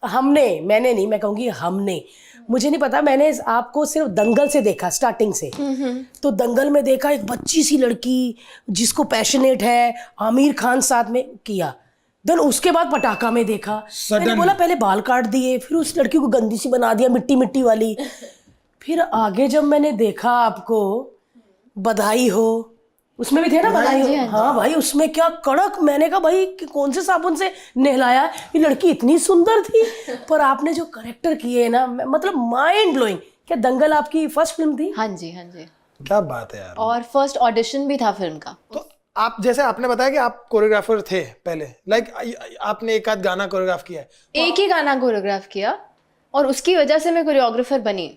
हमने, मैंने नहीं, मैं कहूँगी हमने, मुझे नहीं पता, मैंने आपको सिर्फ दंगल से देखा स्टार्टिंग से। तो दंगल में देखा एक बच्ची सी लड़की जिसको पैशनेट है, आमिर खान साथ में किया। देन उसके बाद पटाखा में देखा, मैंने बोला पहले बाल काट दिए, फिर उस लड़की को गंदी सी बना दिया मिट्टी मिट्टी वाली। फिर आगे जब मैंने देखा आपको बधाई हो, उसमें भी थे ना बधाई हो, हाँ भाई उसमें क्या कड़क, मैंने कहा भाई कि कौन से साबुन से नहलाया, ये लड़की इतनी सुंदर थी। पर आपने जो करेक्टर किए ना, मतलब माइंड ब्लोइंग। क्या दंगल आपकी फर्स्ट फिल्म थी? हाँ जी, हाँ जी। क्या बात है यार। और फर्स्ट ऑडिशन भी था फिल्म का। तो आप जैसे आपने बताया कि आप कोरियोग्राफर थे पहले, लाइक आपने एक आध गाना कोरियोग्राफ किया है। एक ही गाना कोरियोग्राफ किया और उसकी वजह से मैं कोरियोग्राफर बनी।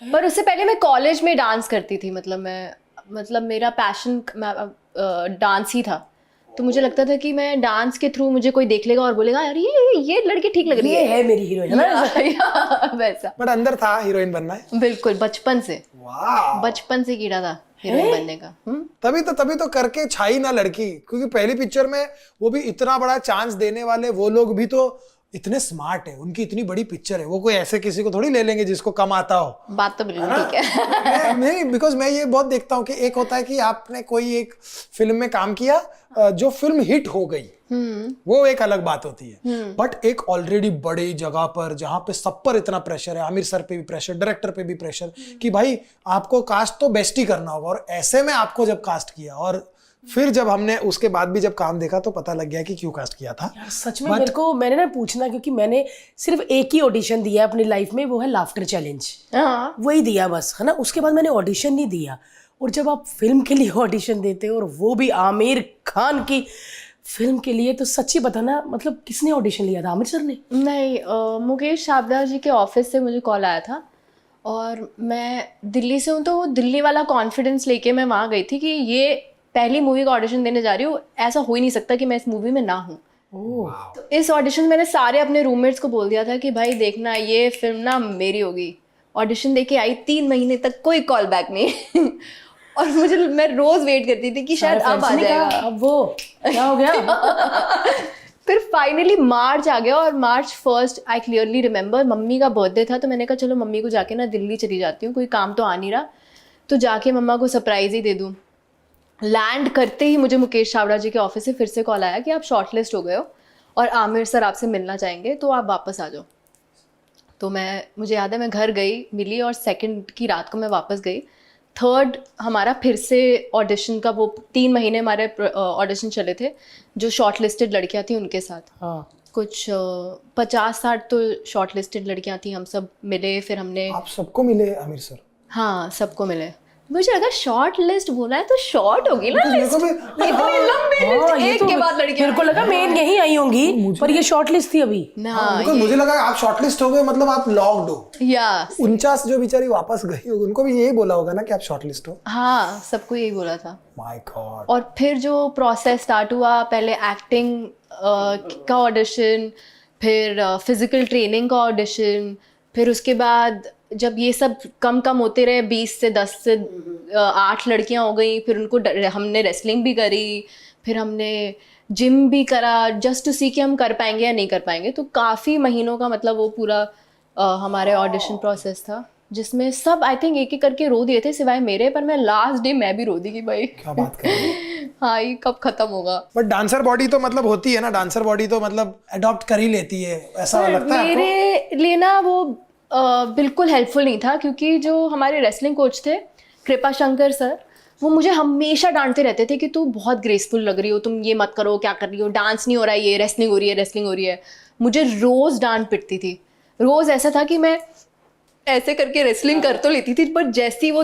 पर उससे पहले मैं कॉलेज में डांस करती थी, मतलब मेरा पैशन डांस ही था। तो मुझे लगता था कि मैं डांस के थ्रू मुझे कोई देख लेगा और बोलेगा यार ये लड़की ठीक लग रही है मेरी हीरोइन, है ना? वैसा। बट अंदर था हीरोइन बनना है। बिल्कुल, बचपन से। वाह, बचपन से कीड़ा था हीरोइन बनने का। तभी तो करके छाई ना लड़की, क्योंकि पहली पिक्चर में वो भी इतना बड़ा चांस देने वाले वो लोग भी तो इतने स्मार्ट है, उनकी इतनी बड़ी पिक्चर है, वो कोई ऐसे किसी को थोड़ी ले लेंगे जिसको कम आता हो। बात तो बिल्कुल ठीक है। नहीं, बिकॉज मैं ये बहुत देखता हूँ कि एक होता है कि आपने कोई एक फिल्म में काम किया जो फिल्म हिट हो गई, वो एक अलग बात होती है। बट एक ऑलरेडी बड़ी जगह पर जहां पे सब पर इतना प्रेशर है, आमिर सर पे भी प्रेशर, डायरेक्टर पे भी प्रेशर, कि भाई आपको कास्ट तो बेस्ट ही करना होगा, और ऐसे में आपको जब कास्ट किया, और फिर जब हमने उसके बाद भी जब काम देखा तो पता लग गया कि क्यों कास्ट किया था। यार सच में मेरे को, मैंने ना पूछना, क्योंकि मैंने सिर्फ एक ही ऑडिशन दिया अपनी लाइफ में, वो है लाफ्टर चैलेंज, वही दिया बस, है ना। उसके बाद मैंने ऑडिशन नहीं दिया। और जब आप फिल्म के लिए ऑडिशन देते हो और वो भी आमिर खान की फिल्म के लिए, तो सच्ची बताना, मतलब किसने ऑडिशन लिया था? आमिर सर ने? नहीं, मुकेश छाबड़ा जी के ऑफिस से मुझे कॉल आया था और मैं दिल्ली से हूँ, तो वो दिल्ली वाला कॉन्फिडेंस लेके मैं वहाँ गई थी कि ये पहली मूवी का ऑडिशन देने जा रही हूँ, ऐसा हो ही नहीं सकता कि मैं इस मूवी में ना हूँ। तो इस ऑडिशन मैंने सारे अपने रूममेट्स को बोल दिया था कि भाई देखना, ये फिल्म ना मेरी होगी। ऑडिशन देके आई, 3 महीने तक कोई कॉल बैक नहीं। और मैं रोज वेट करती थी कि शायद अब आ जाएगा। अब वो क्या हो गया? फिर फाइनली मार्च आ गया, और March 1 I clearly remember, mummy का बर्थडे था। तो मैंने कहा चलो मम्मी को जाके ना दिल्ली चली जाती हूँ, कोई काम तो आ नहीं रहा, तो जाके मम्मा को सरप्राइज ही दे दूँ। लैंड करते ही मुझे मुकेश छाबड़ा जी के ऑफिस से फिर से कॉल आया कि आप शॉर्टलिस्ट हो गए हो और आमिर सर आपसे मिलना चाहेंगे, तो आप वापस आ जाओ। तो मुझे याद है मैं घर गई, मिली, और 2 की रात को मैं वापस गई। 3 हमारा फिर से ऑडिशन का, वो 3 महीने हमारे ऑडिशन चले थे जो शॉर्टलिस्टेड लड़कियां थी उनके साथ। हाँ, कुछ 50-60 तो शॉर्टलिस्टेड लड़कियां थी। हम सब मिले, फिर हमने, आप सबको मिले आमिर सर? हाँ सबको मिले। मुझे लगा शॉर्ट लिस्ट बोला है तो शॉर्ट होगी ना लिस्ट, इतनी लंबी लिस्ट, एक के बाद लड़कियां। मेरे को लगा मेन यही आई होंगी, पर ये शॉर्ट लिस्ट थी अभी। मुझे लगा आप शॉर्टलिस्ट हो गए, मतलब आप लॉक्ड हो। या 49 जो बेचारी वापस गई होगी, उनको भी यही बोला होगा ना कि आप शॉर्टलिस्ट हो। हाँ, सबको यही बोला था। My God. और फिर जो प्रोसेस स्टार्ट हुआ, पहले एक्टिंग का ऑडिशन, फिर फिजिकल ट्रेनिंग का ऑडिशन, फिर उसके बाद जब ये सब कम होते रहे, 20 से 10 से 8 लड़कियां हो गई, फिर उनको हमने रेसलिंग भी करी, फिर हमने जिम भी करा, जस्ट टू सी कि हम कर पाएंगे या नहीं कर पाएंगे। तो काफ़ी महीनों का, मतलब वो पूरा हमारे ऑडिशन प्रोसेस था, जिसमें सब आई थिंक एक एक करके रो दिए थे सिवाय मेरे। पर मैं लास्ट डे मैं भी रो दी कि भाई क्या बात कर रही है। हाँ, ये कब खत्म होगा। बट डांसर बॉडी तो मतलब होती है ना, डांसर बॉडी तो मतलब अडॉप्ट कर ही लेती है, ऐसा लगता है मेरे लिए ना वो बिल्कुल हेल्पफुल नहीं था, क्योंकि जो हमारे रेसलिंग कोच थे कृपा शंकर सर, वो मुझे हमेशा डांटते रहते थे कि तू बहुत ग्रेसफुल लग रही हो, तुम ये मत करो, क्या कर रही हो, डांस नहीं हो रहा है, ये रेसलिंग हो रही है, रेसलिंग हो रही है। मुझे रोज़ डांट पिटती थी, रोज़ ऐसा था कि मैं ऐसे करके रेसलिंग कर तो लेती थी, पर जैसी वो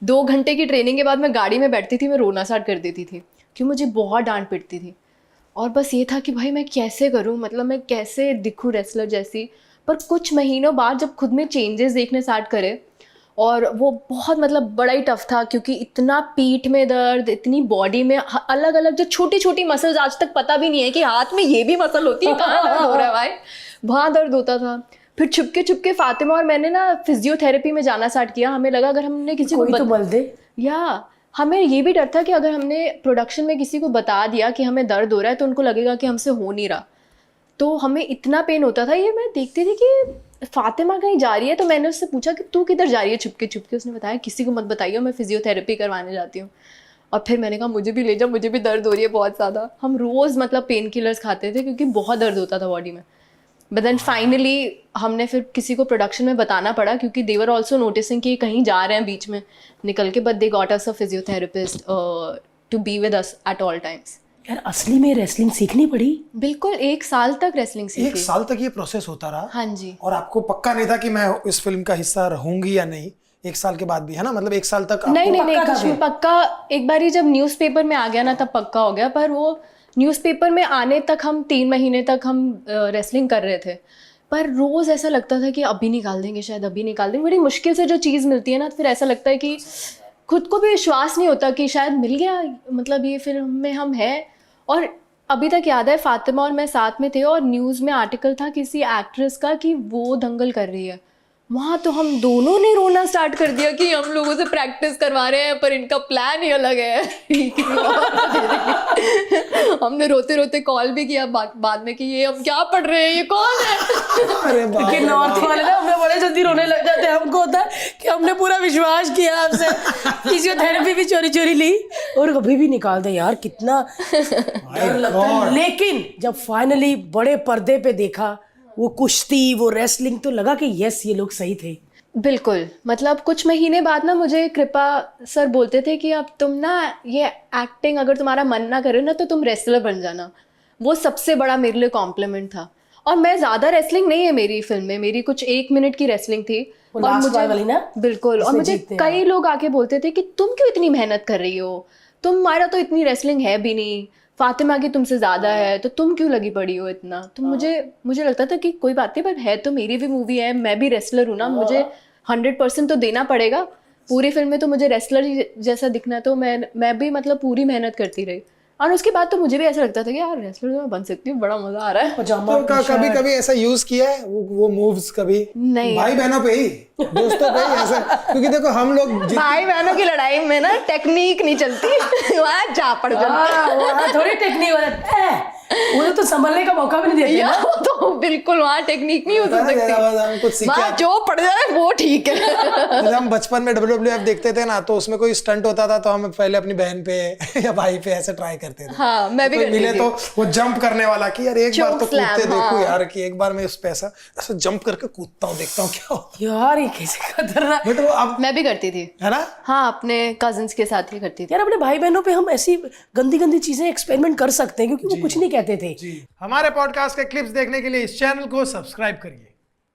2 घंटे की ट्रेनिंग के बाद मैं गाड़ी में बैठती थी, मैं रोना स्टार्ट कर देती थी, क्योंकि मुझे बहुत डांट पिटती थी। और बस ये था कि भाई मैं कैसे करूँ, मतलब मैं कैसे दिखूँ रेसलर जैसी। पर कुछ महीनों बाद जब खुद में चेंजेस देखने स्टार्ट करे, और वो बहुत मतलब बड़ा ही टफ था, क्योंकि इतना पीठ में दर्द, इतनी बॉडी में अलग अलग जो छोटी छोटी मसल्स आज तक पता भी नहीं है कि हाथ में ये भी मसल होती है, कहाँ दर्द हो रहा है भाई, वहाँ दर्द होता था। फिर छुपके फातिमा और मैंने ना फिजियोथेरेपी में जाना स्टार्ट किया। हमें लगा अगर हमने किसी को तो बोल दे, या हमें ये भी डर था कि अगर हमने प्रोडक्शन में किसी को बता दिया कि हमें दर्द हो रहा है तो उनको लगेगा कि हमसे हो नहीं रहा। तो हमें इतना पेन होता था। ये मैं देखती थी कि फातिमा कहीं जा रही है, तो मैंने उससे पूछा कि तू किधर जा रही है छुपके छुपके। उसने बताया किसी को मत बताइए, मैं फिजियोथेरेपी करवाने जाती हूँ। और फिर मैंने कहा मुझे भी ले जाओ, मुझे भी दर्द हो रही है बहुत ज़्यादा। हम रोज़ मतलब पेन किलर्स खाते थे क्योंकि बहुत दर्द होता था बॉडी में। बट देन फाइनली हमने फिर किसी को प्रोडक्शन में बताना पड़ा क्योंकि दे वर ऑल्सो नोटिसिंग कि कहीं जा रहे हैं बीच में निकल के। But they got us a physiotherapist to be with us at all times. यार असली में रेसलिंग सीखनी पड़ी? बिल्कुल, 1 साल तक रेसलिंग सीखी। 1 साल तक ये प्रोसेस होता रहा? हाँ जी। और आपको पक्का नहीं था कि मैं इस फिल्म का हिस्सा रहूंगी या नहीं 1 साल के बाद भी, है ना? मतलब 1 साल तक नहीं आपको नहीं नहीं, कुछ भी पक्का। एक बार ही जब न्यूज़पेपर में आ गया ना तब पक्का हो गया। पर वो न्यूज़पेपर में आने तक हम 3 महीने तक हम रेसलिंग कर रहे थे। पर रोज़ ऐसा लगता था कि अभी निकाल देंगे, शायद अभी निकाल देंगे। बड़ी मुश्किल से जो चीज़ मिलती है ना, फिर ऐसा लगता है कि खुद को भी विश्वास नहीं होता कि शायद मिल गया, मतलब ये फिल्म में हम हैं। और अभी तक याद है फातिमा और मैं साथ में थे और न्यूज़ में आर्टिकल था किसी एक्ट्रेस का कि वो दंगल कर रही है। वहाँ तो हम दोनों ने रोना स्टार्ट कर दिया कि हम लोगों से प्रैक्टिस करवा रहे हैं पर इनका प्लान ही अलग है। हमने रोते रोते कॉल भी किया बाद में कि ये हम क्या पढ़ रहे हैं, ये कौन है। अरे बाप कि नॉर्थ वाले ना हमें बड़े जल्दी रोने लग जाते हैं। हमको होता है कि हमने पूरा विश्वास किया आपसे, फिजियोथेरेपी भी चोरी चोरी ली और कभी भी निकाल दे। यार कितना डर लगता है। लेकिन जब फाइनली बड़े पर्दे पे देखा वो कुश्ती, वो रेसलिंग, तो लगा कि यस ये लोग सही थे। बिल्कुल, मतलब कुछ महीने बाद ना मुझे कृपा सर बोलते थे कि अब तुम ना ये एक्टिंग अगर तुम्हारा मन ना करे ना तो तुम रेसलर बन जाना। वो सबसे बड़ा मेरे लिए कॉम्प्लीमेंट था। और मैं ज़्यादा रेसलिंग नहीं है मेरी फिल्म में, मेरी कुछ 1 मिनट की रेसलिंग थी। वो और लास्ट मुझे वाली ना? बिल्कुल। और मुझे कई लोग आके बोलते थे कि तुम क्यों इतनी मेहनत कर रही हो, तुम्हारा तो इतनी रेसलिंग है भी नहीं, फातिमा की तुमसे ज़्यादा है, तो तुम क्यों लगी पड़ी हो इतना। तो मुझे लगता था कि कोई बात नहीं, पर है तो मेरी भी मूवी है, मैं भी रेसलर हूँ ना, मुझे 100% तो देना पड़ेगा। पूरी फिल्म में तो मुझे रेसलर जैसा दिखना है, तो मैं भी मतलब पूरी मेहनत करती रही। और उसके बाद तो मुझे भी ऐसा लगता था कि यार रेसलर तो मैं बन सकती हूँ, बड़ा मज़ा आ रहा है। पजामा तो कभी कभी ऐसा यूज किया है वो मूव्स कभी? नहीं। भाई बहनों पे ही, दोस्तों पे ही ऐसा? क्योंकि देखो हम लोग भाई बहनों की लड़ाई में ना टेक्निक नहीं चलती, वहाँ जा पड़ जाते। वहाँ थोड़ी टेक्निक वाला उन्हें तो संभलने का मौका भी नहीं देते ना। तो बिल्कुल वहाँ टेक्निक नहीं हो सकती, वहाँ जो पड़ जाए वो ठीक है। जब हम बचपन में WWF देखते थे ना, तो उसमें कोई स्टंट होता था तो हम पहले अपनी बहन पे या भाई पे ऐसे ट्राई करते थे। हाँ, मैं भी करती मिले थी। तो वो जंप करने वाला कि यार एक बार तो Choke slam, कूदते देखो हाँ। यार, कि एक बार मैं उस पे ऐसा जंप करके कूदता हूँ, देखता हूँ क्या होता यार ये कैसे खतरनाक। है। बट वो अब मैं भी करती थी, है ना? हाँ, अपने कजिन्स के साथ ही करती थी। यार अपने भाई बहनों पे हम ऐसी गंदी गंदी चीजें एक्सपेरिमेंट कर सकते हैं क्योंकि वो कुछ नहीं कहते थे। हमारे पॉडकास्ट के क्लिप्स देखने के लिए इस चैनल को सब्सक्राइब करिए।